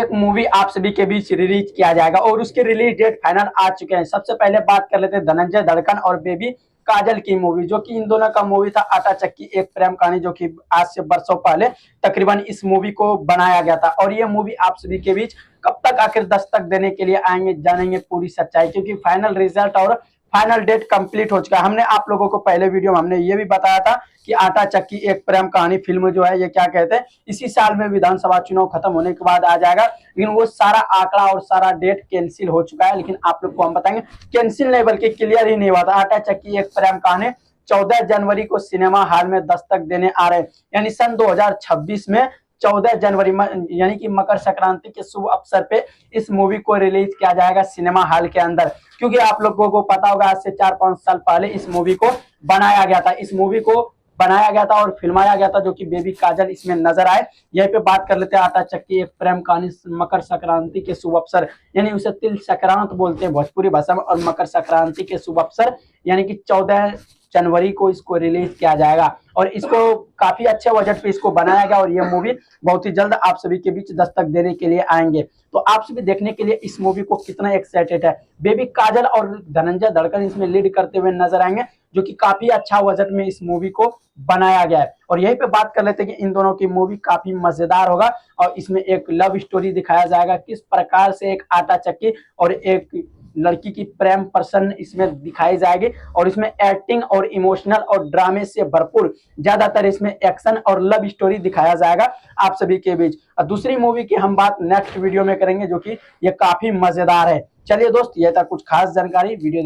एक मूवी आप सभी के बीच रिलीज किया जाएगा और उसके रिलीज डेट फाइनल आ चुके हैं। सबसे पहले बात कर लेते हैं धनंजय धड़कन और बेबी काजल की मूवी, जो कि इन दोनों का मूवी था आटा चक्की एक प्रेम कहानी, जो कि आज से बरसों पहले तकरीबन इस मूवी को बनाया गया था। और ये मूवी आप सभी के बीच कब तक आखिर दस्तक देने के लिए आएंगे, जानेंगे पूरी सच्चाई, क्योंकि फाइनल रिजल्ट और फाइनल डेट कंप्लीट हो चुका है। हमने आप लोगों को पहले वीडियो में हमने ये भी बताया था कि आटा चक्की एक प्रेम कहानी फिल्म जो है ये क्या कहते हैं इसी साल में विधानसभा चुनाव खत्म होने के बाद आ जाएगा, लेकिन वो सारा आंकड़ा और सारा डेट कैंसिल हो चुका है। लेकिन आप लोग को हम बताएंगे कैंसिल नहीं बल्कि क्लियर ही नहीं हुआ था। आटा चक्की एक प्रेम कहानी 14 जनवरी को सिनेमा हॉल में दस्तक देने आ रहे हैं, यानी सन 2026 में 14 जनवरी यानी कि मकर संक्रांति के शुभ अवसर पे इस मूवी को रिलीज किया जाएगा सिनेमा हॉल के अंदर। क्योंकि आप लोगों को पता होगा आज से 4-5 साल पहले इस मूवी को बनाया गया था। इस मूवी को बनाया गया था और फिल्माया गया था, जो कि बेबी काजल इसमें नजर आए। यहीं पे बात कर लेते हैं आटा चक्की एक प्रेम कहानी मकर संक्रांति के शुभ अवसर, यानी उसे तिल संक्रांत बोलते हैं भोजपुरी भाषा में, और मकर संक्रांति के शुभ अवसर यानी कि 14 जनवरी को इसको रिलीज किया जाएगा। और इसको काफी अच्छे बजट पे इसको बनाया गया और ये मूवी बहुत ही जल्द आप सभी के बीच दस्तक देने के लिए आएंगे। तो आप सभी देखने के लिए इस मूवी को कितना एक्साइटेड है। बेबी काजल और धनंजय धड़कन इसमें लीड करते हुए नजर आएंगे, जो कि काफी अच्छा बजट में इस मूवी को बनाया गया है। और यहीं पे बात कर लेते हैं कि इन दोनों की मूवी काफी मजेदार होगा और इसमें एक लव स्टोरी दिखाया जाएगा, किस प्रकार से एक आटा चक्की और एक लड़की की प्रेम पर्सन इसमें दिखाई जाएगी। और इसमें एक्टिंग और इमोशनल और ड्रामे से भरपूर ज्यादातर इसमें एक्शन और लव स्टोरी दिखाया जाएगा आप सभी के बीच। और दूसरी मूवी की हम बात नेक्स्ट वीडियो में करेंगे, जो कि ये काफी मजेदार है। चलिए दोस्त, ये था कुछ खास जानकारी। वीडियो